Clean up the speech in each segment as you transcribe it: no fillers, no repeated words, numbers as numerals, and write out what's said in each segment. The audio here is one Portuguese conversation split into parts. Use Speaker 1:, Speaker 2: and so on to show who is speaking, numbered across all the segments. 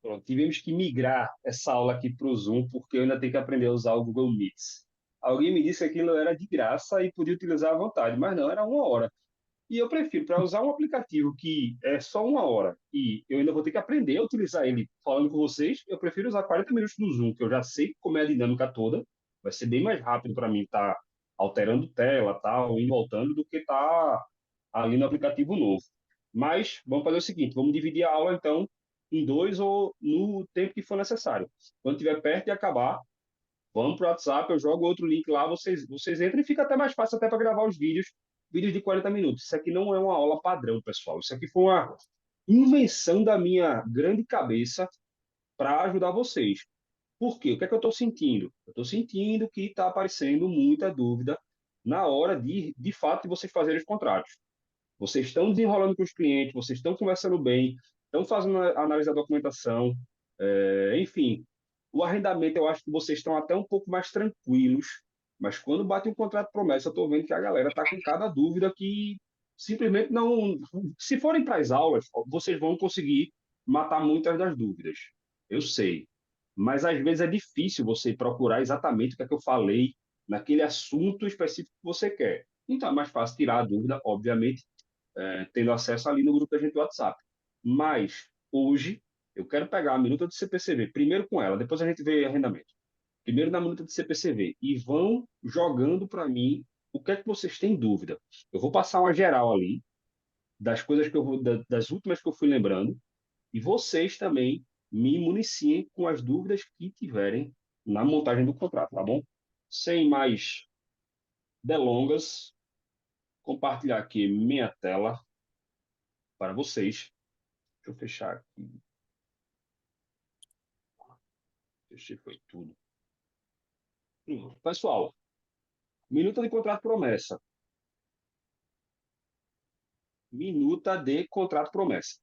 Speaker 1: Pronto, tivemos que migrar essa aula aqui para o Zoom, porque eu ainda tenho que aprender a usar o Google Meets. Alguém me disse que aquilo era de graça e podia utilizar à vontade, mas não, era 1 hora. E eu prefiro, para usar um aplicativo que é só 1 hora e eu ainda vou ter que aprender a utilizar ele falando com vocês, eu prefiro usar 40 minutos do Zoom, que eu já sei como é a dinâmica toda. Vai ser bem mais rápido para mim estar alterando tela, tal, indo e voltando, do que estar ali no aplicativo novo. Mas vamos fazer o seguinte: vamos dividir a aula, então, em dois ou no tempo que for necessário. Quando estiver perto de acabar, vamos para o WhatsApp, eu jogo outro link lá, vocês entram e fica até mais fácil até para gravar os vídeos de 40 minutos. Isso aqui não é uma aula padrão, pessoal. Isso aqui foi uma invenção da minha grande cabeça para ajudar vocês. Por quê? O que é que eu estou sentindo? Eu estou sentindo que está aparecendo muita dúvida na hora de fato, de vocês fazerem os contratos. Vocês estão desenrolando com os clientes, vocês estão conversando bem, estão fazendo a análise da documentação, enfim. O arrendamento, eu acho que vocês estão até um pouco mais tranquilos, mas quando bate um contrato de promessa, eu estou vendo que a galera está com cada dúvida que simplesmente não. Se forem para as aulas, vocês vão conseguir matar muitas das dúvidas. Eu sei. Mas às vezes é difícil você procurar exatamente o que é que eu falei naquele assunto específico que você quer. Então é mais fácil tirar a dúvida, obviamente, tendo acesso ali no grupo da gente do WhatsApp. Mas, hoje, eu quero pegar a minuta de CPCV, primeiro com ela, depois a gente vê arrendamento. Primeiro na minuta de CPCV. E vão jogando para mim o que é que vocês têm dúvida. Eu vou passar uma geral ali, das coisas que eu vou, das últimas que eu fui lembrando, e vocês também me municiem com as dúvidas que tiverem na montagem do contrato, tá bom? Sem mais delongas, compartilhar aqui minha tela para vocês. Deixa eu fechar aqui. Fechei, foi tudo. Pessoal, minuta de contrato promessa. Minuta de contrato promessa.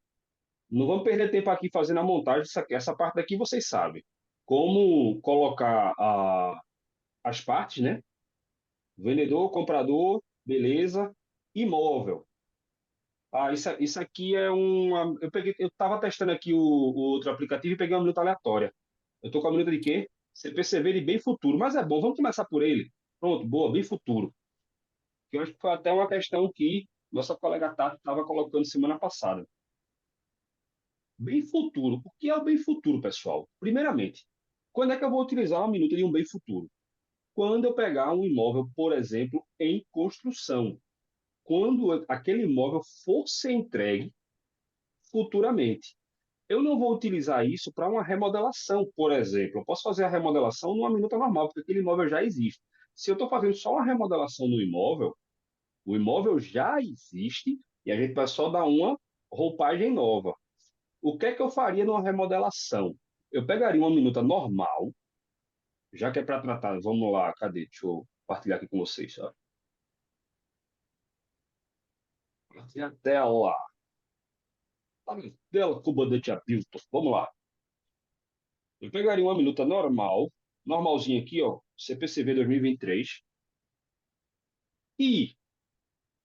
Speaker 1: Não vamos perder tempo aqui fazendo a montagem. Essa parte daqui vocês sabem. Como colocar as partes, né? Vendedor, comprador, beleza. Imóvel. Isso aqui é uma. Eu estava testando aqui o outro aplicativo e peguei uma minuta aleatória. Eu estou com a minuta de quê? CPCV de bem futuro, mas é bom, vamos começar por ele. Pronto, boa, bem futuro. Que eu acho que foi até uma questão que nossa colega Tati estava colocando semana passada. Bem futuro. O que é o bem futuro, pessoal? Primeiramente, quando é que eu vou utilizar uma minuta de um bem futuro? Quando eu pegar um imóvel, por exemplo, em construção. Quando aquele imóvel for ser entregue futuramente. Eu não vou utilizar isso para uma remodelação, por exemplo. Eu posso fazer a remodelação numa minuta normal, porque aquele imóvel já existe. Se eu estou fazendo só uma remodelação no imóvel, o imóvel já existe e a gente vai só dar uma roupagem nova. O que é que eu faria numa remodelação? Eu pegaria uma minuta normal, já que é para tratar. Vamos lá, cadê? Deixa eu compartilhar aqui com vocês. Ó. Tem a tela. Tá na tela, comandante Hamilton. Vamos lá. Eu pegaria uma minuta normal, normalzinha aqui, ó, CPCV 2023. E,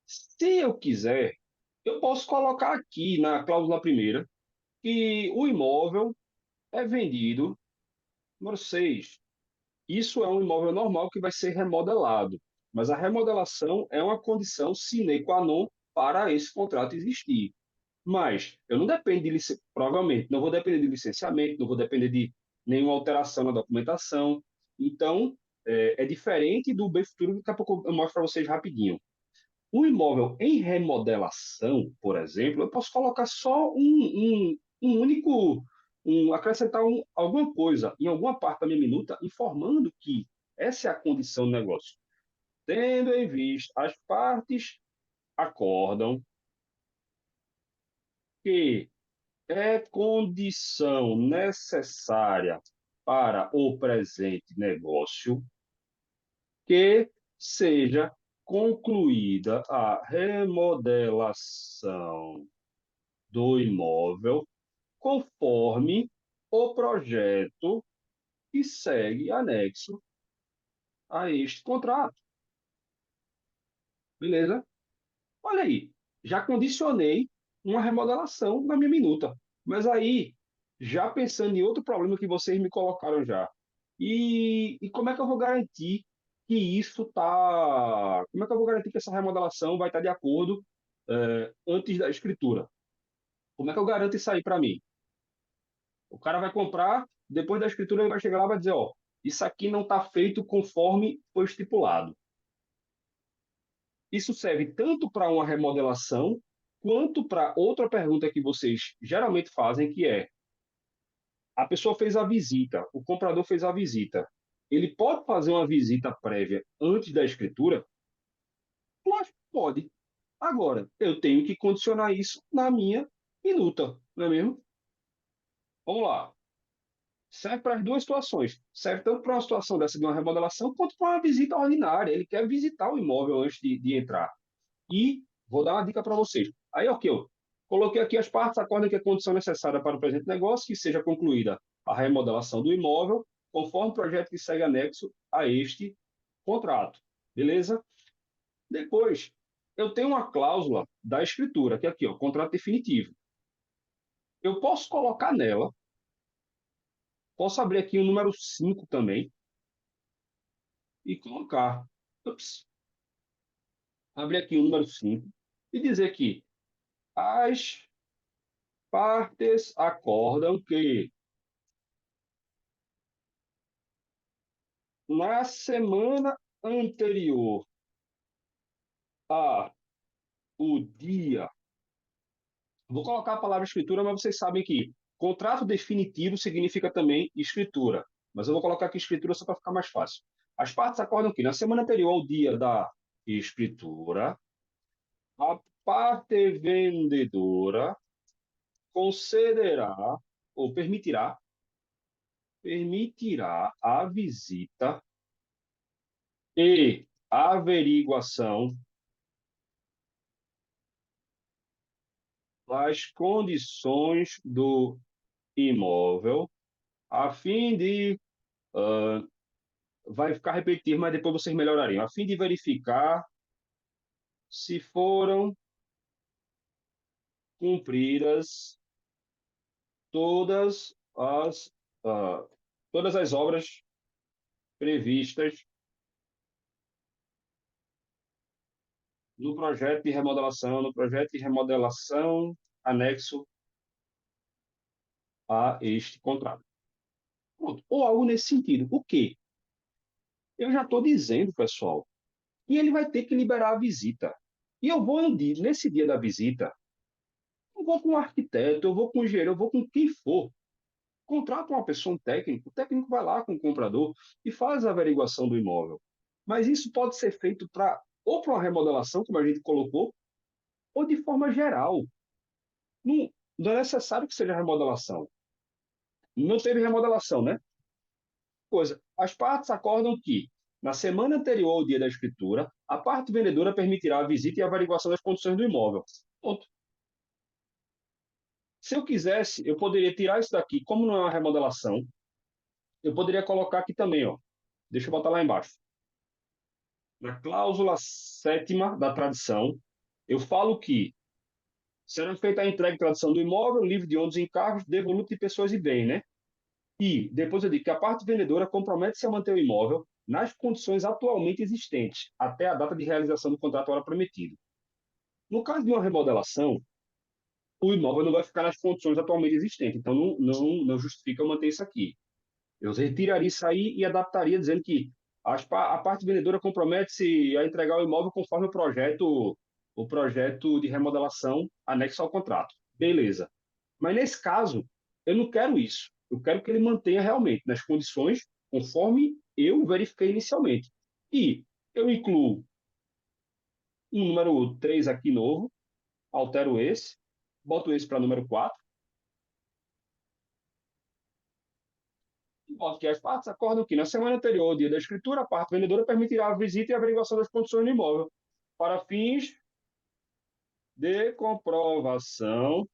Speaker 1: se eu quiser, eu posso colocar aqui na cláusula primeira que o imóvel é vendido. Número 6. Isso é um imóvel normal que vai ser remodelado, mas a remodelação é uma condição sine qua non para esse contrato existir. Mas eu não dependo provavelmente não vou depender de licenciamento, não vou depender de nenhuma alteração na documentação. Então, é diferente do bem futuro, daqui a pouco eu mostro para vocês rapidinho. Um imóvel em remodelação, por exemplo, eu posso colocar só um único, acrescentar alguma coisa em alguma parte da minha minuta, informando que essa é a condição do negócio. Tendo em vista, as partes acordam que é condição necessária para o presente negócio que seja concluída a remodelação do imóvel conforme o projeto que segue anexo a este contrato. Beleza? Olha aí, já condicionei uma remodelação na minha minuta. Mas aí, já pensando em outro problema que vocês me colocaram já. E como é que eu vou garantir que isso tá. Como é que eu vou garantir que essa remodelação vai estar de acordo, antes da escritura? Como é que eu garanto isso aí para mim? O cara vai comprar, depois da escritura ele vai chegar lá e vai dizer, ó, isso aqui não está feito conforme foi estipulado. Isso serve tanto para uma remodelação, quanto para outra pergunta que vocês geralmente fazem, que é: a pessoa fez a visita, o comprador fez a visita. Ele pode fazer uma visita prévia antes da escritura? Claro que pode. Agora, eu tenho que condicionar isso na minha minuta, não é mesmo? Vamos lá. Serve para as duas situações. Serve tanto para uma situação dessa de uma remodelação, quanto para uma visita ordinária. Ele quer visitar o imóvel antes de entrar. E vou dar uma dica para vocês. Aí, ok, eu coloquei aqui as partes, acordam que a condição necessária para o presente negócio, que seja concluída a remodelação do imóvel, conforme o projeto que segue anexo a este contrato. Beleza? Depois, eu tenho uma cláusula da escritura, que é aqui, ó, contrato definitivo. Eu posso colocar nela, posso abrir aqui o número 5 também e colocar. Ups, abrir aqui o número 5 e dizer que as partes acordam que na semana anterior a o dia, vou colocar a palavra escritura, mas vocês sabem que contrato definitivo significa também escritura. Mas eu vou colocar aqui escritura só para ficar mais fácil. As partes acordam que na semana anterior ao dia da escritura, a parte vendedora concederá ou permitirá a visita e averiguação das condições do imóvel, a fim de. Vai ficar repetitivo, mas depois vocês melhorariam. A fim de verificar se foram cumpridas todas as, uh, todas as obras previstas no projeto de remodelação anexo a este contrato. Pronto. Ou algo nesse sentido. O quê? Eu já estou dizendo, pessoal, que ele vai ter que liberar a visita. E eu vou, nesse dia da visita, eu vou com um arquiteto, eu vou com um engenheiro, eu vou com quem for. Contrata uma pessoa, um técnico, o técnico vai lá com o comprador e faz a averiguação do imóvel. Mas isso pode ser feito ou para uma remodelação, como a gente colocou, ou de forma geral. Não, não é necessário que seja remodelação. Não teve remodelação, né? Coisa. As partes acordam que, na semana anterior ao dia da escritura, a parte vendedora permitirá a visita e a averiguação das condições do imóvel. Ponto. Se eu quisesse, eu poderia tirar isso daqui, como não é uma remodelação, eu poderia colocar aqui também, ó. Deixa eu botar lá embaixo. Na cláusula sétima da tradição, eu falo que será feita a entrega e tradição do imóvel, livre de ônus e encargos, devoluto de pessoas e bem, né? E depois eu digo que a parte vendedora compromete-se a manter o imóvel nas condições atualmente existentes, até a data de realização do contrato hora prometido. No caso de uma remodelação, o imóvel não vai ficar nas condições atualmente existentes, então não justifica eu manter isso aqui. Eu retiraria isso aí e adaptaria dizendo que a parte vendedora compromete-se a entregar o imóvel conforme o projeto de remodelação anexo ao contrato. Beleza. Mas nesse caso, eu não quero isso. Eu quero que ele mantenha realmente nas condições conforme eu verifiquei inicialmente. E eu incluo um número 3 aqui novo, altero esse, boto esse para número 4, boto que as partes acordam que na semana anterior ao dia da escritura, a parte vendedora permitirá a visita e a averiguação das condições do imóvel, para fins de comprovação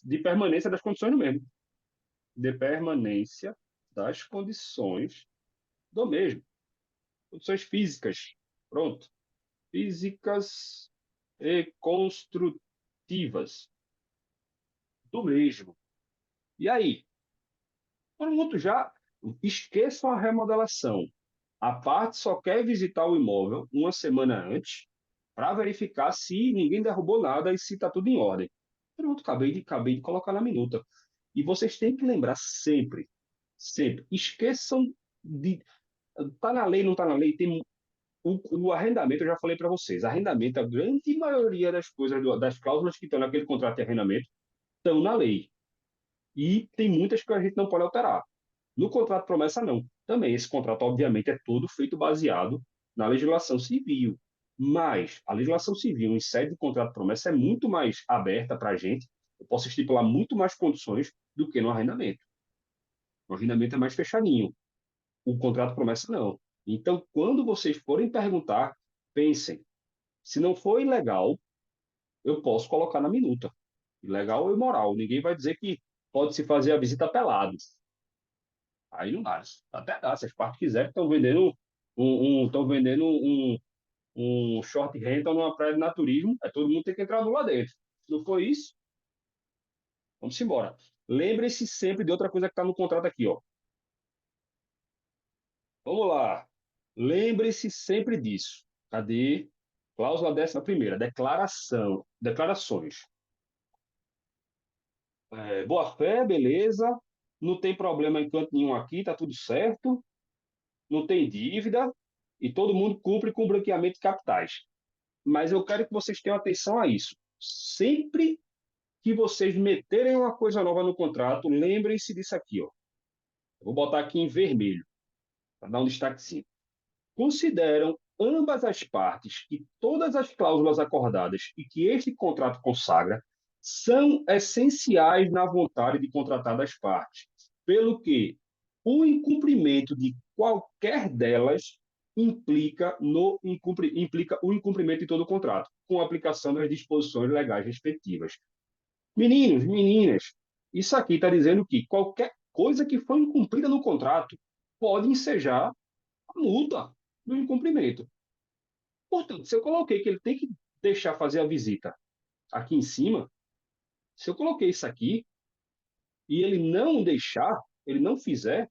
Speaker 1: de permanência das condições do mesmo. De permanência das condições do mesmo. Condições físicas. Pronto. Físicas e construtivas do mesmo. E aí? Pronto, já esqueçam a remodelação. A parte só quer visitar o imóvel uma semana antes para verificar se ninguém derrubou nada e se está tudo em ordem. Pronto, acabei de colocar na minuta. E vocês têm que lembrar sempre, sempre, esqueçam de. Está na lei, não está na lei, tem o arrendamento, eu já falei para vocês, arrendamento, a grande maioria das coisas, das cláusulas que estão naquele contrato de arrendamento, estão na lei. E tem muitas que a gente não pode alterar. No contrato de promessa, não. Também esse contrato, obviamente, é todo feito baseado na legislação civil. Mas a legislação civil, em sede de contrato de promessa, é muito mais aberta para a gente. Eu posso estipular muito mais condições do que no arrendamento. O arrendamento é mais fechadinho. O contrato de promessa, não. Então, quando vocês forem perguntar, pensem: se não for ilegal, eu posso colocar na minuta. Ilegal ou imoral. Ninguém vai dizer que pode se fazer a visita pelado. Aí não dá. Até dá, se as partes quiserem, estão vendendo um short rental numa praia de naturismo, aí todo mundo tem que entrar lá dentro. Se não for isso, vamos embora. Lembre-se sempre de outra coisa que está no contrato aqui, ó. Vamos lá. Lembre-se sempre disso. Cadê? Cláusula 11ª, declaração, declarações. Boa fé, beleza. Não tem problema em canto nenhum aqui, tá tudo certo. Não tem dívida e todo mundo cumpre com o branqueamento de capitais. Mas eu quero que vocês tenham atenção a isso. Sempre que vocês meterem uma coisa nova no contrato, lembrem-se disso aqui, ó. Eu vou botar aqui em vermelho, para dar um destaquezinho. Consideram ambas as partes que todas as cláusulas acordadas e que este contrato consagra são essenciais na vontade de contratar das partes, pelo que o incumprimento de qualquer delas implica o incumprimento de todo o contrato, com a aplicação das disposições legais respectivas. Meninos, meninas, isso aqui está dizendo que qualquer coisa que for incumprida no contrato pode ensejar a multa do incumprimento. Portanto, se eu coloquei que ele tem que deixar fazer a visita aqui em cima, se eu coloquei isso aqui e ele não deixar, ele não fizer,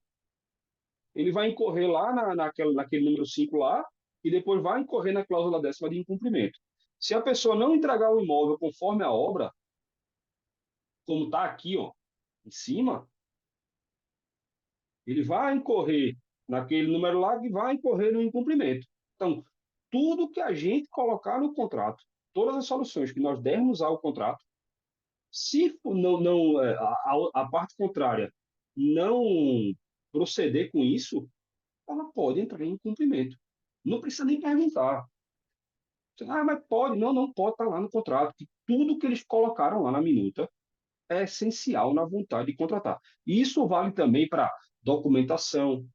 Speaker 1: ele vai incorrer lá naquele número 5 lá e depois vai incorrer na cláusula 10ª de incumprimento. Se a pessoa não entregar o imóvel conforme a obra, como está aqui, ó, em cima, ele vai incorrer naquele número lá e vai incorrer no incumprimento. Então, tudo que a gente colocar no contrato, todas as soluções que nós dermos ao contrato, se a parte contrária não proceder com isso, ela pode entrar em incumprimento. Não precisa nem perguntar. Mas pode. Não, não pode estar lá no contrato. Que tudo que eles colocaram lá na minuta é essencial na vontade de contratar. E isso vale também para documentação.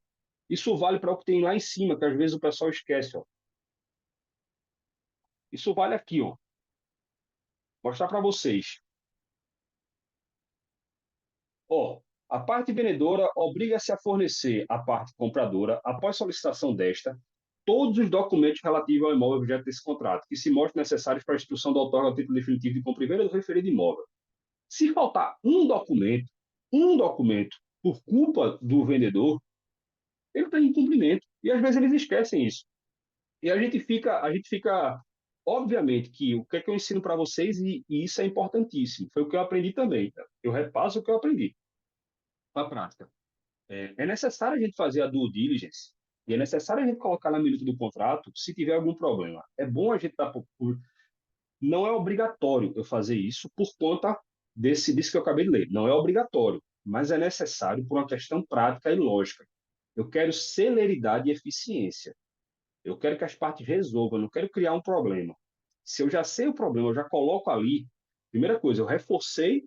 Speaker 1: Isso vale para o que tem lá em cima, que às vezes o pessoal esquece. Ó. Isso vale aqui, ó. Mostrar para vocês. Ó, a parte vendedora obriga-se a fornecer à parte compradora, após solicitação desta, todos os documentos relativos ao imóvel objeto desse contrato, que se mostrem necessários para a instituição do outorga ao título definitivo de compra e venda do referido imóvel. Se faltar um documento, por culpa do vendedor, ele está em cumprimento. E às vezes eles esquecem isso. E a gente fica, obviamente, que o que é que eu ensino para vocês, e isso é importantíssimo, foi o que eu aprendi também. Tá? Eu repasso o que eu aprendi para a prática. É necessário a gente fazer a due diligence, e é necessário a gente colocar na minuta do contrato se tiver algum problema. É bom a gente estar não é obrigatório eu fazer isso por conta disso que eu acabei de ler. Não é obrigatório, mas é necessário por uma questão prática e lógica. Eu quero celeridade e eficiência. Eu quero que as partes resolvam, eu não quero criar um problema. Se eu já sei o problema, eu já coloco ali. Primeira coisa, eu reforcei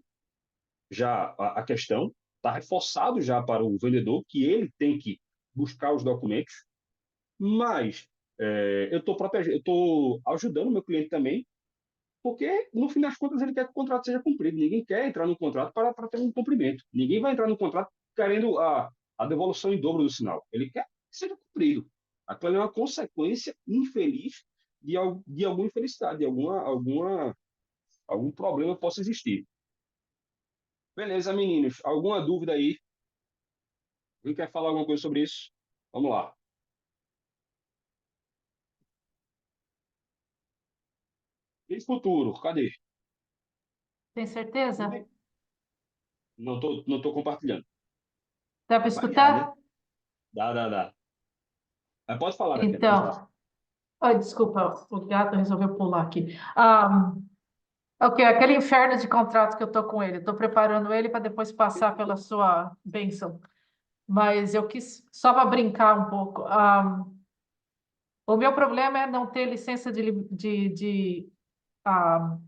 Speaker 1: já a questão, está reforçado já para o vendedor que ele tem que buscar os documentos, mas eu estou protegendo, eu estou ajudando o meu cliente também, porque no fim das contas ele quer que o contrato seja cumprido. Ninguém quer entrar no contrato para ter um cumprimento. Ninguém vai entrar no contrato querendo a devolução em dobro do sinal. Ele quer que seja cumprido. Aquilo é uma consequência infeliz de alguma infelicidade, de algum problema que possa existir. Beleza, meninos. Alguma dúvida aí? Alguém quer falar alguma coisa sobre isso? Vamos lá. E futuro? Cadê?
Speaker 2: Tem
Speaker 1: Tudo
Speaker 2: certeza?
Speaker 1: bem? Não tô compartilhando.
Speaker 2: Dá para
Speaker 1: Mas já, né?
Speaker 2: escutar?
Speaker 1: Dá. Mas pode falar, Tatiana, pode falar.
Speaker 2: Então, ai, desculpa, o gato resolveu pular aqui. Ok, aquele inferno de contrato que eu tô com ele. Estou preparando ele para depois passar pela sua bênção. Mas eu quis só para brincar um pouco. O meu problema é não ter licença de ah,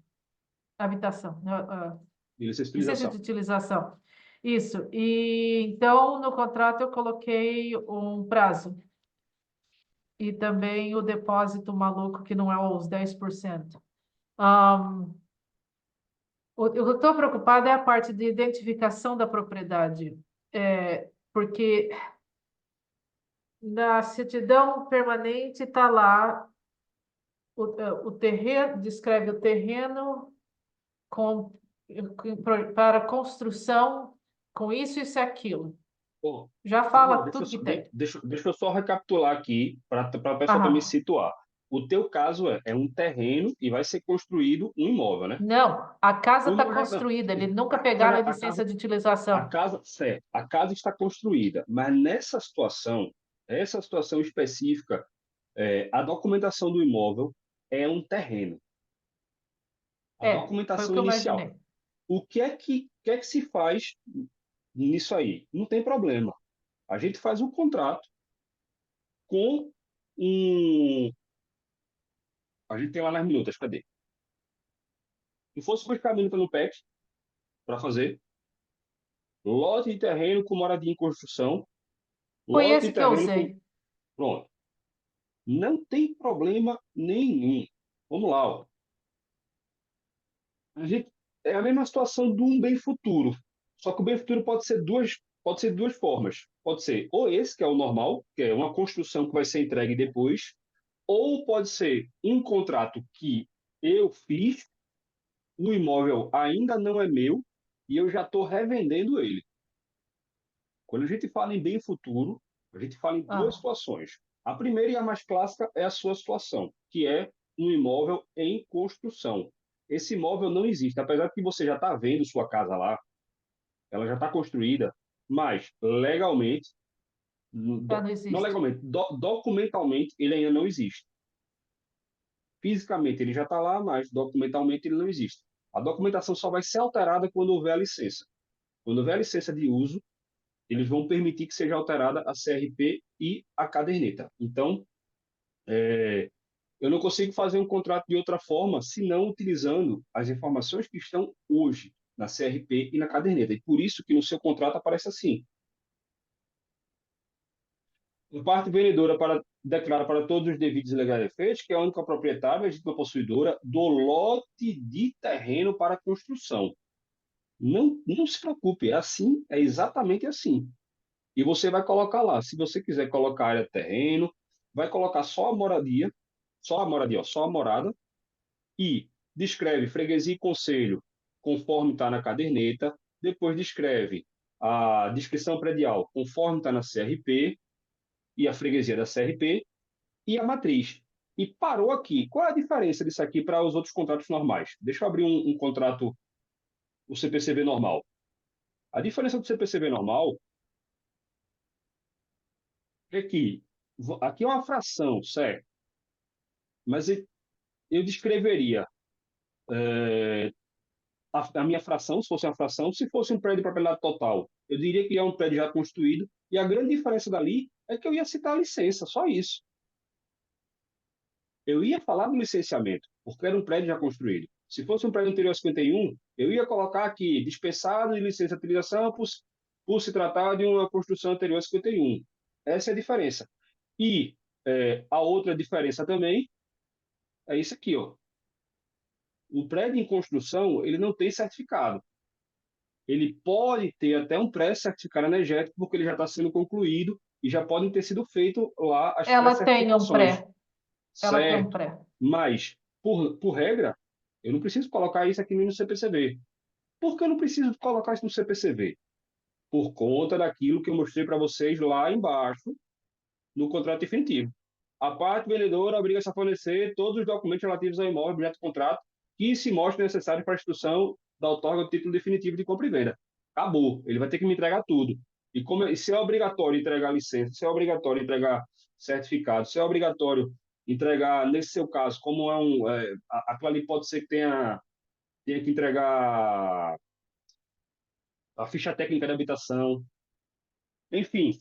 Speaker 2: habitação, né?
Speaker 1: E
Speaker 2: Licença de
Speaker 1: licencialização.
Speaker 2: utilização. Isso. E então no contrato eu coloquei um prazo e também o depósito maluco que não é os 10%. Um, o que eu estou preocupada é a parte de identificação da propriedade, porque na certidão permanente está lá o terreno, descreve o terreno com, para construção com isso e aquilo.
Speaker 1: Bom,
Speaker 2: Já
Speaker 1: vamos lá,
Speaker 2: fala tudo que tem.
Speaker 1: deixa eu só recapitular aqui para o pessoal também se
Speaker 2: Aham.
Speaker 1: situar. O teu caso é um terreno e vai ser construído um imóvel, né?
Speaker 2: Não, a casa está
Speaker 1: Não.
Speaker 2: construída, ele nunca
Speaker 1: Mas
Speaker 2: pegaram a licença de
Speaker 1: a
Speaker 2: utilização.
Speaker 1: casa, certo, a casa está construída, mas nessa situação, essa situação específica, a documentação do imóvel é um terreno. A
Speaker 2: Foi o
Speaker 1: documentação
Speaker 2: que eu
Speaker 1: inicial.
Speaker 2: imaginei.
Speaker 1: O que é que se faz nisso aí? Não tem problema. A gente faz um contrato com um. A gente tem lá nas minutas, cadê? Se fosse buscar a minuta no PEC para fazer, lote de terreno com moradia em construção,
Speaker 2: Foi
Speaker 1: lote de
Speaker 2: esse que eu
Speaker 1: terreno com.
Speaker 2: usei.
Speaker 1: Pronto. Não tem problema nenhum. Vamos lá, ó. A gente, é a mesma situação de um bem futuro. Só que o bem futuro pode ser de duas formas. Pode ser ou esse, que é o normal, que é uma construção que vai ser entregue depois, ou pode ser um contrato que eu fiz, o imóvel ainda não é meu e eu já estou revendendo ele. Quando a gente fala em bem futuro, a gente fala em duas
Speaker 2: Ah,
Speaker 1: situações. A primeira e a mais clássica é a sua situação, que é um imóvel em construção. Esse imóvel não existe, apesar de que você já está vendo sua casa lá, ela já está construída, mas legalmente,
Speaker 2: já não
Speaker 1: não
Speaker 2: existe.
Speaker 1: legalmente, documentalmente ele ainda não existe. Fisicamente ele já está lá, mas documentalmente ele não existe. A documentação só vai ser alterada quando houver a licença. Quando houver a licença de uso, eles vão permitir que seja alterada a CRP e a caderneta. Então, eu não consigo fazer um contrato de outra forma, senão utilizando as informações que estão hoje na CRP e na caderneta. E por isso que no seu contrato aparece assim: a parte vendedora declara para todos os devidos e legais efeitos que é a única proprietária, legítima possuidora do lote de terreno para construção. Não se preocupe, é assim, é exatamente assim. E você vai colocar lá, se você quiser colocar área de terreno, vai colocar só a morada, e descreve freguesia e conselho conforme está na caderneta, depois descreve a descrição predial conforme está na CRP e a freguesia da CRP e a matriz. E parou aqui. Qual é a diferença disso aqui para os outros contratos normais? Deixa eu abrir um contrato, o CPCV normal. A diferença do CPCV normal é que aqui é uma fração, certo? Mas eu descreveria a minha fração, se fosse uma fração, se fosse um prédio de propriedade total, eu diria que é um prédio já construído, e a grande diferença dali é que eu ia citar a licença, só isso. Eu ia falar do licenciamento, porque era um prédio já construído. Se fosse um prédio anterior a 51, eu ia colocar aqui, dispensado de licença de utilização por se tratar de uma construção anterior a 51. Essa é a diferença. E a outra diferença também é isso aqui, ó. O prédio em construção, ele não tem certificado. Ele pode ter até um pré-certificado energético, porque ele já está sendo concluído e já podem ter sido feitas lá as
Speaker 2: Ela tem um
Speaker 1: pré-certificações,
Speaker 2: pré. Ela tem um
Speaker 1: certo?
Speaker 2: pré.
Speaker 1: Mas, por regra, eu não preciso colocar isso aqui no CPCB. Por que eu não preciso colocar isso no CPCV? Por conta daquilo que eu mostrei para vocês lá embaixo no contrato definitivo. A parte vendedora obriga-se a fornecer todos os documentos relativos ao imóvel objeto do contrato que se mostrem necessários para a instrução da outorga do título definitivo de compra e venda. Acabou. Ele vai ter que me entregar tudo. E se é obrigatório entregar licença, se é obrigatório entregar certificado, se é obrigatório entregar, nesse seu caso, como é um. Aquilo ali pode ser que tenha que entregar a ficha técnica de habitação, enfim,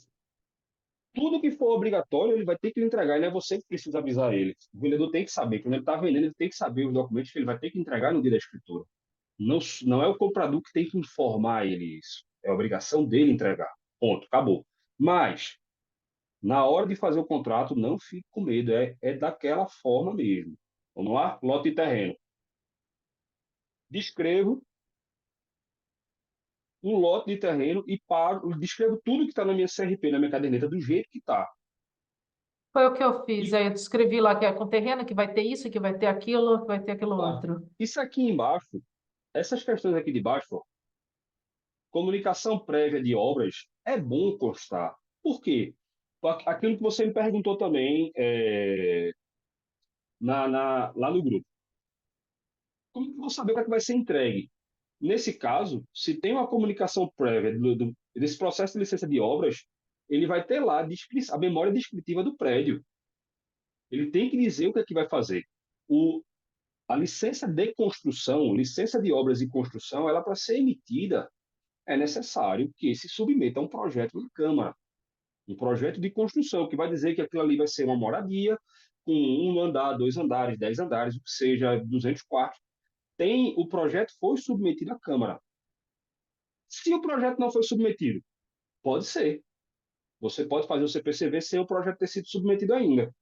Speaker 1: tudo que for obrigatório, ele vai ter que lhe entregar, e não é você que precisa avisar ele. O vendedor tem que saber, quando ele está vendendo, ele tem que saber os documentos que ele vai ter que entregar no dia da escritura. Não, não é o comprador que tem que informar ele isso. É obrigação dele entregar. Ponto, acabou. Mas, na hora de fazer o contrato, não fique com medo, é daquela forma mesmo. Vamos lá? Lote de terreno. Descrevo um lote de terreno e pago, descrevo tudo que está na minha CRP, na minha caderneta, do jeito que está.
Speaker 2: Foi o que eu fiz.
Speaker 1: E
Speaker 2: Aí eu descrevi lá que é com terreno, que vai ter isso, que vai ter aquilo, que vai ter aquilo
Speaker 1: tá.
Speaker 2: outro.
Speaker 1: Isso aqui embaixo, essas questões aqui de baixo, ó, comunicação prévia de obras, é bom constar. Por quê? Aquilo que você me perguntou também lá no grupo. Como que eu vou saber o que é que vai ser entregue? Nesse caso, se tem uma comunicação prévia desse processo de licença de obras, ele vai ter lá a memória descritiva do prédio. Ele tem que dizer o que é que vai fazer. O, a licença de construção, licença de obras e construção, ela para ser emitida, é necessário que se submeta a um projeto na Câmara. Um projeto de construção, que vai dizer que aquilo ali vai ser uma moradia, com um andar, dois andares, 10 andares, o que seja, 200 quartos. O projeto foi submetido à Câmara. Se o projeto não foi submetido, pode ser. Você pode fazer o CPCV sem o projeto ter sido submetido ainda.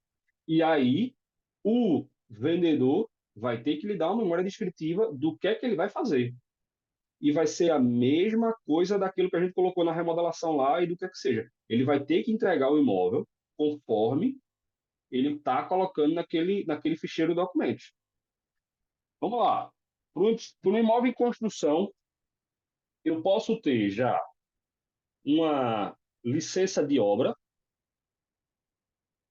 Speaker 1: E aí, o vendedor vai ter que lhe dar uma memória descritiva do que é que ele vai fazer. E vai ser a mesma coisa daquilo que a gente colocou na remodelação lá e do que é que seja. Ele vai ter que entregar o imóvel conforme ele está colocando naquele ficheiro de documentos. Vamos lá. Para um imóvel em construção, eu posso ter já uma licença de obra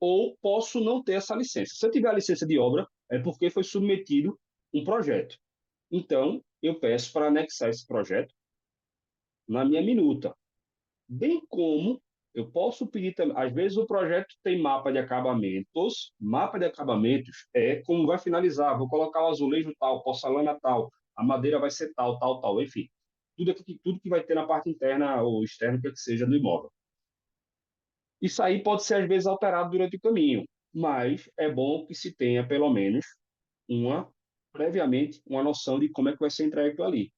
Speaker 1: ou posso não ter essa licença. Se eu tiver a licença de obra, é porque foi submetido um projeto. Então, eu peço para anexar esse projeto na minha minuta. Bem como eu posso pedir também, às vezes o projeto tem mapa de acabamentos é como vai finalizar, vou colocar o azulejo tal, porcelana tal, a madeira vai ser tal, tal, tal, enfim, tudo que vai ter na parte interna ou externa, que seja do imóvel. Isso aí pode ser às vezes alterado durante o caminho, mas é bom que se tenha pelo menos uma, previamente, uma noção de como é que vai ser entregue aquilo ali.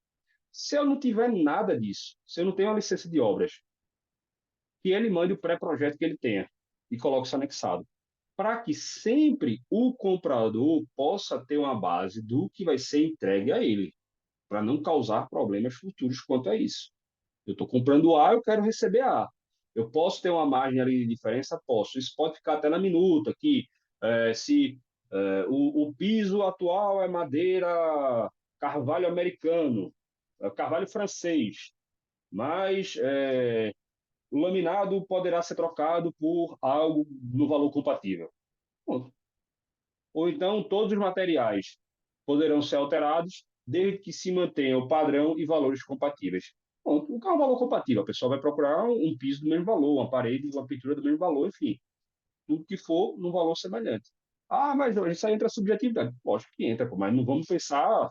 Speaker 1: Se eu não tiver nada disso, se eu não tenho a licença de obras, que ele mande o pré-projeto que ele tenha e coloque isso anexado, para que sempre o comprador possa ter uma base do que vai ser entregue a ele, para não causar problemas futuros quanto a isso. Eu estou comprando A, eu quero receber A. Eu posso ter uma margem ali de diferença? Posso. Isso pode ficar até na minuta, que se o piso atual é madeira carvalho americano, carvalho francês, mas o laminado poderá ser trocado por algo no valor compatível. Ponto. Ou então, todos os materiais poderão ser alterados, desde que se mantenha o padrão e valores compatíveis. Ponto. O carro é um valor compatível, a pessoa vai procurar um piso do mesmo valor, uma parede, uma pintura do mesmo valor, enfim, tudo que for num valor semelhante. Ah, mas isso aí entra subjetividade. Lógico que entra, pô, mas não vamos pensar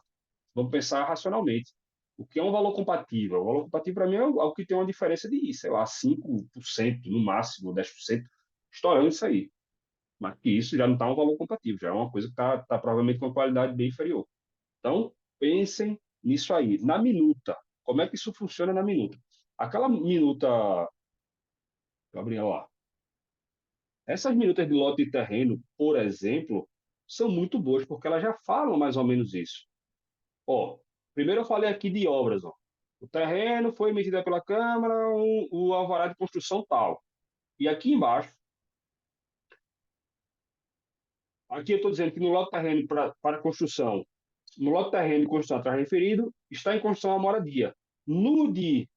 Speaker 1: racionalmente. O que é um valor compatível? O valor compatível, para mim, é algo que tem uma diferença de, sei lá, 5% no máximo, 10%, estourando isso aí. Mas que isso já não está um valor compatível, já é uma coisa que está provavelmente com uma qualidade bem inferior. Então, pensem nisso aí. Na minuta, como é que isso funciona na minuta? Aquela minuta, Gabriel, lá, essas minutas de lote de terreno, por exemplo, são muito boas, porque elas já falam mais ou menos isso. Ó, primeiro eu falei aqui de obras, ó. O terreno foi emitido pela Câmara, o alvará de construção tal. E aqui embaixo, aqui eu estou dizendo que no lote de terreno para construção No lote terreno de construção atrás referido, está em construção a moradia. No de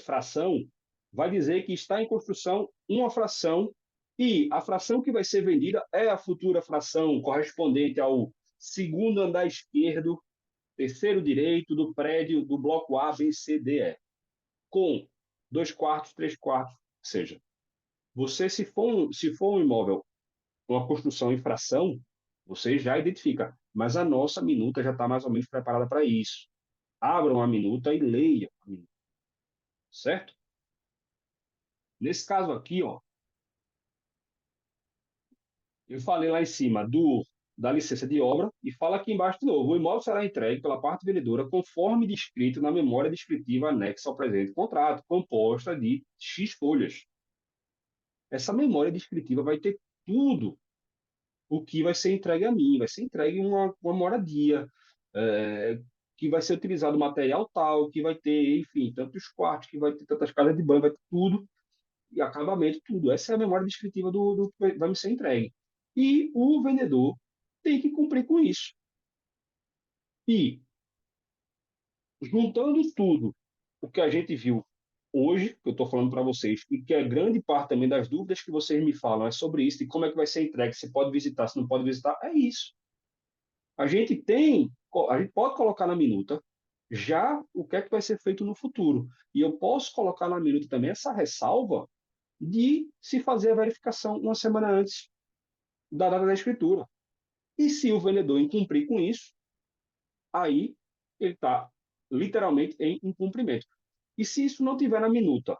Speaker 1: fração, vai dizer que está em construção uma fração e a fração que vai ser vendida é a futura fração correspondente ao segundo andar esquerdo, terceiro direito do prédio do bloco A, B, C, D, E, com 2 quartos, 3 quartos, ou seja, você, se for um imóvel, uma construção em fração, você já identifica. Mas a nossa minuta já está mais ou menos preparada para isso. Abram a minuta e leiam a minuta, certo? Nesse caso aqui, ó, eu falei lá em cima da licença de obra e fala aqui embaixo de novo. O imóvel será entregue pela parte vendedora conforme descrito na memória descritiva anexa ao presente contrato, composta de X folhas. Essa memória descritiva vai ter tudo o que vai ser entregue a mim, vai ser entregue uma moradia, é, que vai ser utilizado material tal, que vai ter, enfim, tantos quartos, que vai ter tantas casas de banho, vai ter tudo, e acabamento, tudo. Essa é a memória descritiva do que vai me ser entregue. E o vendedor tem que cumprir com isso. E, juntando tudo o que a gente viu hoje, que eu estou falando para vocês, e que é grande parte também das dúvidas que vocês me falam é sobre isso, de como é que vai ser entregue, se pode visitar, se não pode visitar, é isso. A gente pode colocar na minuta já o que é que vai ser feito no futuro. E eu posso colocar na minuta também essa ressalva de se fazer a verificação uma semana antes da data da escritura. E se o vendedor incumprir com isso, aí ele está literalmente em incumprimento. E se isso não tiver na minuta,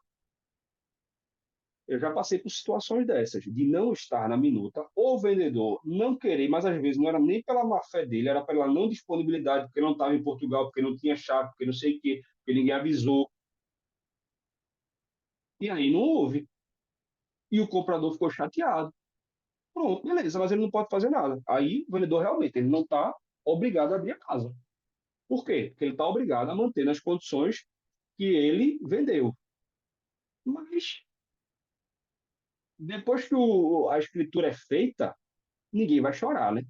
Speaker 1: eu já passei por situações dessas, de não estar na minuta, ou o vendedor não querer, mas às vezes não era nem pela má fé dele, era pela não disponibilidade, porque não estava em Portugal, porque não tinha chave, porque não sei o quê, porque ninguém avisou. E aí não houve. E o comprador ficou chateado. Pronto, beleza, mas ele não pode fazer nada. Aí o vendedor realmente ele não está obrigado a abrir a casa. Por quê? Porque ele está obrigado a manter nas condições que ele vendeu. Mas depois que a escritura é feita, ninguém vai chorar, né?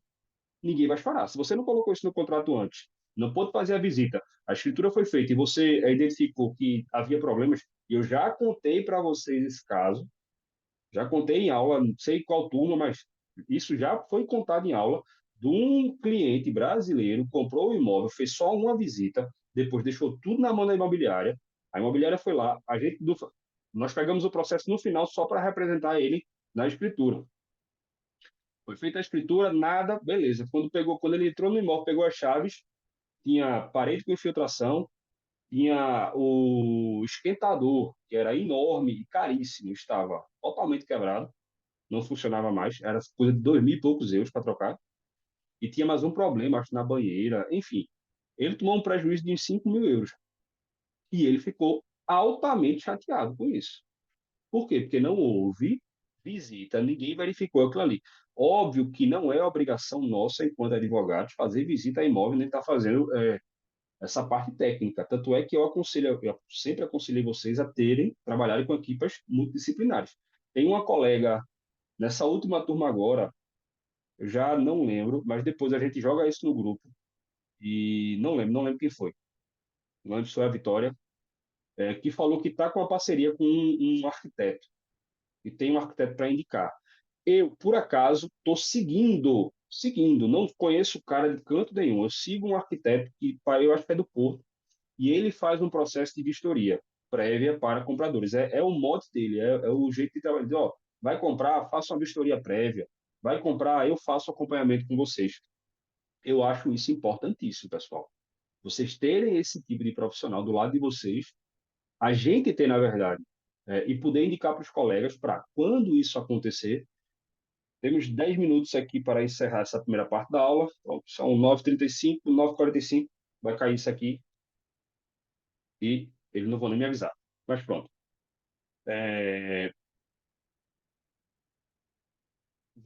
Speaker 1: Ninguém vai chorar. Se você não colocou isso no contrato antes, não pôde fazer a visita, a escritura foi feita e você identificou que havia problemas, e eu já contei para vocês esse caso, já contei em aula, não sei qual turma, mas isso já foi contado em aula, de um cliente brasileiro, comprou o imóvel, fez só uma visita, depois deixou tudo na mão da imobiliária, a imobiliária foi lá, nós pegamos o processo no final só para representar ele na escritura. Foi feita a escritura, nada, beleza. Quando ele entrou no imóvel, pegou as chaves, tinha parede com infiltração, tinha o esquentador, que era enorme e caríssimo, estava totalmente quebrado, não funcionava mais, era coisa de 2.000 e poucos euros para trocar, e tinha mais um problema, acho, na banheira, enfim. Ele tomou um prejuízo de uns 5 mil euros, e ele ficou altamente chateado com isso. Por quê? Porque não houve visita, ninguém verificou aquilo ali. Óbvio que não é obrigação nossa, enquanto advogados, fazer visita a imóvel, nem estar tá fazendo essa parte técnica. Tanto é que eu sempre aconselhei vocês a trabalharem com equipas multidisciplinares. Tem uma colega, nessa última turma agora, eu já não lembro, mas depois a gente joga isso no grupo, e não lembro quem foi. Não lembro se foi a Vitória, que falou que está com uma parceria com um arquiteto, e tem um arquiteto para indicar. Eu, por acaso, estou seguindo, não conheço o cara de canto nenhum. Eu sigo um arquiteto que eu acho que é do Porto, e ele faz um processo de vistoria prévia para compradores. É o mote dele, é o jeito de trabalhar. Ó, vai comprar, faça uma vistoria prévia. Vai comprar, eu faço acompanhamento com vocês. Eu acho isso importantíssimo, pessoal. Vocês terem esse tipo de profissional do lado de vocês, a gente ter, na verdade, e poder indicar para os colegas para quando isso acontecer. Temos 10 minutos aqui para encerrar essa primeira parte da aula. Pronto, são 9h35, 9h45, vai cair isso aqui e eles não vão nem me avisar. Mas pronto. É,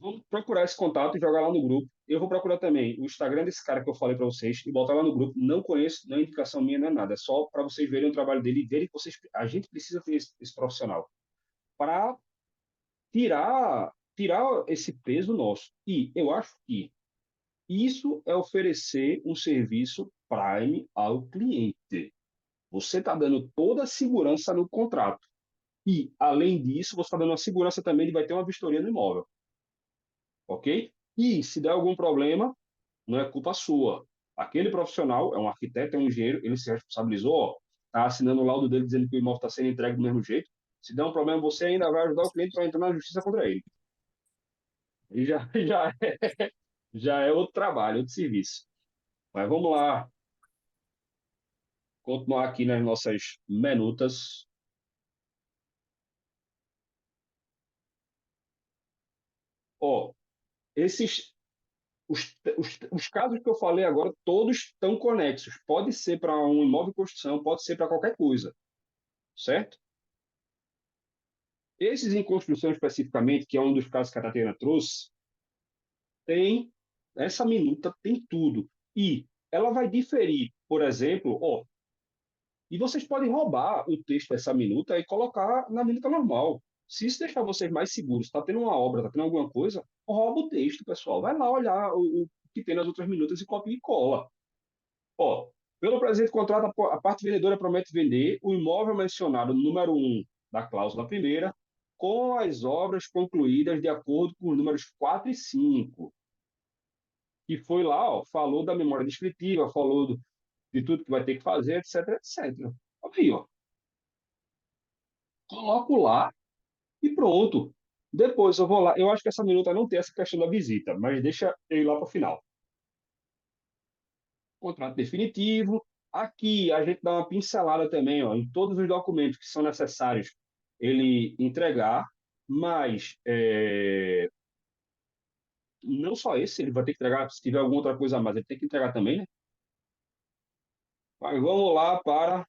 Speaker 1: Vamos procurar esse contato e jogar lá no grupo. Eu vou procurar também o Instagram desse cara que eu falei para vocês e botar lá no grupo. Não conheço, não é indicação minha, não é nada. É só para vocês verem o trabalho dele e verem que a gente precisa ter esse profissional para tirar esse peso nosso. E eu acho que Isso é oferecer um serviço Prime ao cliente. Você está dando toda a segurança no contrato. E, além disso, você está dando a segurança também de vai ter uma vistoria no imóvel. Ok? E se der algum problema, não é culpa sua. Aquele profissional, é um arquiteto, é um engenheiro, ele se responsabilizou, está assinando o laudo dele dizendo que o imóvel está sendo entregue do mesmo jeito. Se der um problema, você ainda vai ajudar o cliente para entrar na justiça contra ele. E já é outro trabalho, outro serviço. Mas vamos lá, continuar aqui nas nossas minutas. Ó, esses os casos que eu falei agora, todos estão conexos. Pode ser para um imóvel de construção, pode ser para qualquer coisa, certo? Esses em construção especificamente, que é um dos casos que a Tatiana trouxe, tem essa minuta, tem tudo. E ela vai diferir, por exemplo, ó, e vocês podem roubar o texto dessa minuta e colocar na minuta normal. Se isso deixar vocês mais seguros, está tendo uma obra, está tendo alguma coisa, rouba o texto, pessoal. Vai lá olhar o que tem nas outras minutas e copia e cola. Ó, pelo presente contrato, a parte vendedora promete vender o imóvel mencionado no número 1 da cláusula primeira, com as obras concluídas de acordo com os números 4 e 5. E foi lá, ó, falou da memória descritiva, falou de tudo que vai ter que fazer, etc, etc. Olha aí, ó. Coloco lá e pronto. Depois eu vou lá. Eu acho que essa minuta não tem essa questão da visita, mas deixa eu ir lá para o final. Contrato definitivo. Aqui a gente dá uma pincelada também, ó, em todos os documentos que são necessários ele entregar, mas não só esse, ele vai ter que entregar, se tiver alguma outra coisa a mais, ele tem que entregar também, né? Mas vamos lá para.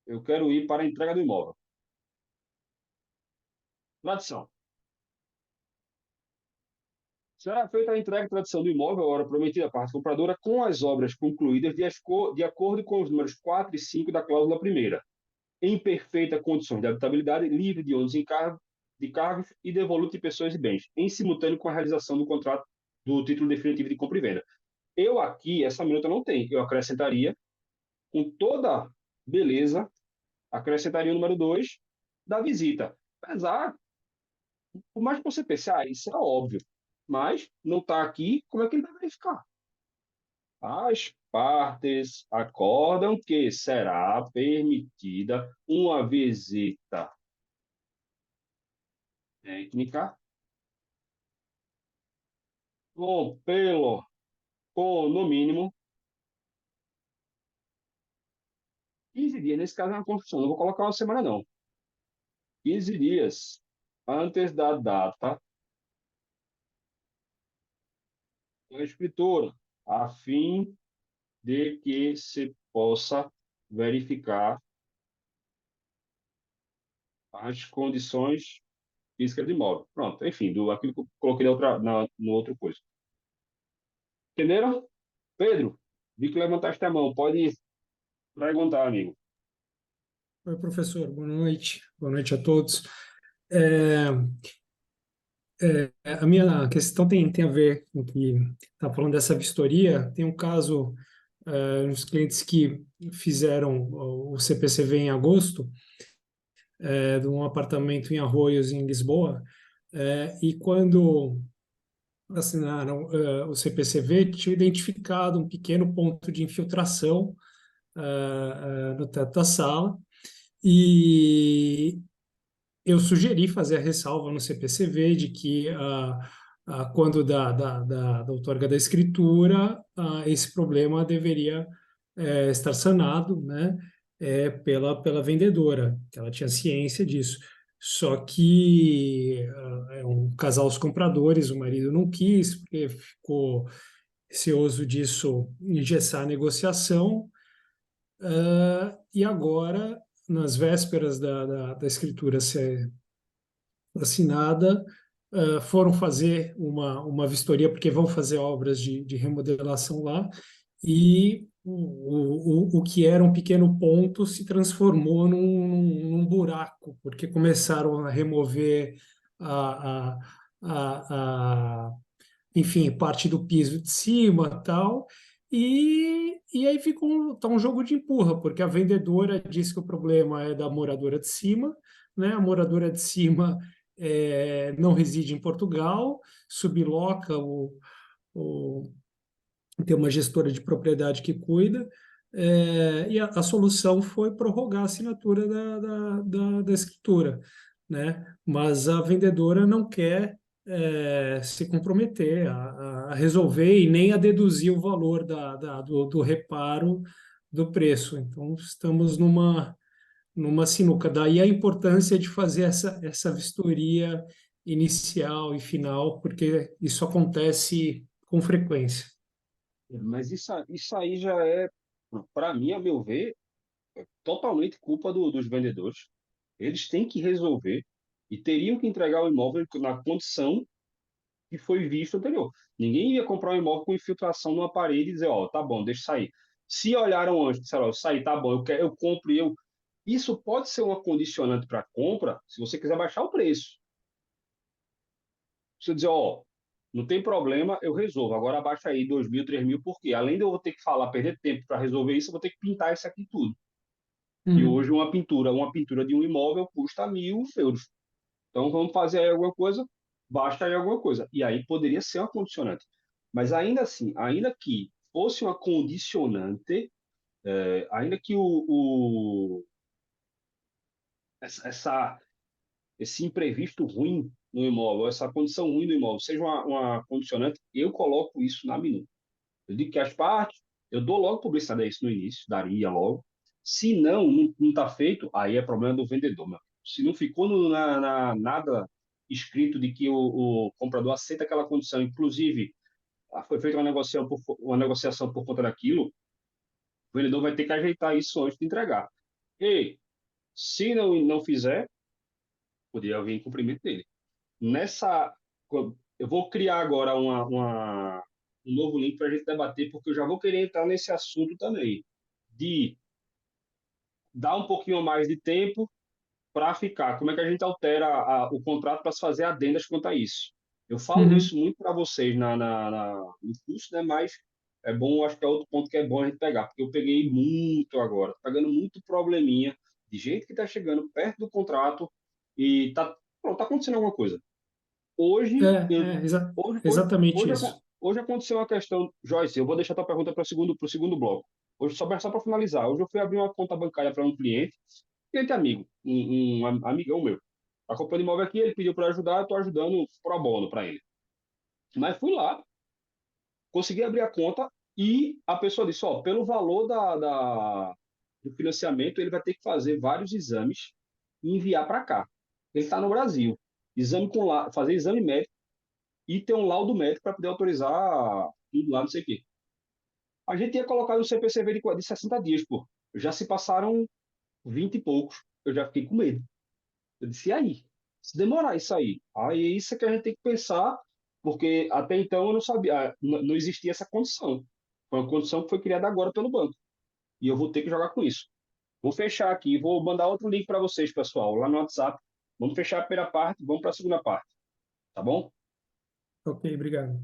Speaker 1: Eu quero ir para a entrega do imóvel. Tradição. Será feita a entrega e tradição do imóvel, a hora prometida à parte compradora, com as obras concluídas de acordo com os números 4 e 5 da cláusula primeira, em perfeita condições de habitabilidade, livre de ônus de cargos e devoluto de pessoas e bens, em simultâneo com a realização do contrato do título definitivo de compra e venda. Eu aqui, essa minuta não tem, eu acrescentaria, com toda beleza, acrescentaria o número 2 da visita. Apesar, por mais que você pense, isso é óbvio, mas não está aqui, como é que ele vai verificar? As partes acordam que será permitida uma visita técnica com, pelo, com no mínimo 15 dias. Nesse caso é uma construção, não vou colocar uma semana, não. 15 dias antes da data da escritura, a fim de que se possa verificar as condições físicas do imóvel. Pronto, enfim, aquilo que eu coloquei no outro coisa. Entenderam? Pedro, vi que levantaste a mão. Pode perguntar, amigo.
Speaker 3: Oi, professor, boa noite. Boa noite a todos. É, a minha questão tem a ver com o que está falando dessa vistoria. Tem um caso, uns clientes que fizeram o CPCV em agosto, de um apartamento em Arroios, em Lisboa, e quando assinaram o CPCV, tinha identificado um pequeno ponto de infiltração no teto da sala, e eu sugeri fazer a ressalva no CPCV de que, quando da outorga da escritura, esse problema deveria estar sanado, né, pela vendedora, que ela tinha ciência disso. Só que é um casal os compradores, o marido não quis, porque ficou receoso disso engessar a negociação, e agora, nas vésperas da escritura ser assinada, foram fazer uma vistoria, porque vão fazer obras de remodelação lá, e o que era um pequeno ponto se transformou num buraco, porque começaram a remover a, a, a, enfim, parte do piso de cima, tal. E aí fica tá um jogo de empurra, porque a vendedora diz que o problema é da moradora de cima, né? A moradora de cima não reside em Portugal, subloca o tem uma gestora de propriedade que cuida, e a solução foi prorrogar a assinatura da escritura, né? Mas a vendedora não quer se comprometer a resolver e nem a deduzir o valor do reparo do preço. Então, estamos numa sinuca. Daí a importância de fazer essa vistoria inicial e final, porque isso acontece com frequência.
Speaker 1: Mas isso aí já é, para mim, a meu ver, totalmente culpa dos vendedores. Eles têm que resolver e teriam que entregar o imóvel na condição que foi visto anterior. Ninguém ia comprar um imóvel com infiltração numa parede e dizer, ó, tá bom, deixa sair. Se olharam antes, disseram, ó, sair, tá bom, eu compro e eu. Isso pode ser uma condicionante para compra se você quiser baixar o preço. Você dizer, ó, não tem problema, eu resolvo. Agora abaixa aí 2.000, 3.000, por quê? Além de eu ter que falar, perder tempo para resolver isso, eu vou ter que pintar isso aqui tudo. E
Speaker 3: Uhum.
Speaker 1: hoje uma pintura de um imóvel custa 1.000 euros. Então vamos fazer aí alguma coisa, baixa aí alguma coisa. E aí poderia ser uma condicionante. Mas ainda assim, ainda que fosse uma condicionante, ainda que essa, esse imprevisto ruim no imóvel, essa condição ruim do imóvel, seja uma condicionante, eu coloco isso na minuta. Eu digo que as partes, eu dou logo publicidade a isso no início, daria logo. Se não está feito, aí é problema do vendedor, meu. Se não ficou nada escrito de que o comprador aceita aquela condição, inclusive foi feita uma negociação por conta daquilo, o vendedor vai ter que ajeitar isso antes de entregar. E se não fizer, poderia haver incumprimento dele. Nessa, eu vou criar agora um novo link para a gente debater, porque eu já vou querer entrar nesse assunto também, de dar um pouquinho mais de tempo para ficar. Como é que a gente altera o contrato para se fazer adendas quanto a isso? Eu falo
Speaker 3: Uhum.
Speaker 1: isso muito para vocês no curso, né? Mas é bom, acho que é outro ponto que é bom a gente pegar, porque eu peguei muito agora, tô pegando muito probleminha de gente que está chegando perto do contrato e tá acontecendo alguma coisa. Hoje, hoje, hoje,
Speaker 3: Exatamente isso.
Speaker 1: hoje aconteceu uma questão, Joyce, eu vou deixar a tua pergunta para o segundo bloco. Hoje, só para finalizar, hoje eu fui abrir uma conta bancária para um cliente amigo, um amigão meu. Está comprando imóvel aqui, ele pediu para ajudar, eu estou ajudando pro bono para ele. Mas fui lá, consegui abrir a conta e a pessoa disse, ó, pelo valor do financiamento, ele vai ter que fazer vários exames e enviar para cá. Ele está no Brasil. Fazer exame médico e ter um laudo médico para poder autorizar tudo lá, não sei o quê. A gente tinha colocado o CPCV de 60 dias, pô. Já se passaram 20 e poucos. Eu já fiquei com medo. Eu disse, e aí? Se demorar isso aí é isso que a gente tem que pensar, porque até então eu não sabia, não existia essa condição. Foi uma condição que foi criada agora pelo banco. E eu vou ter que jogar com isso. Vou fechar aqui, vou mandar outro link para vocês, pessoal, lá no WhatsApp. Vamos fechar a primeira parte, vamos para a segunda parte. Tá bom?
Speaker 3: Ok, obrigado.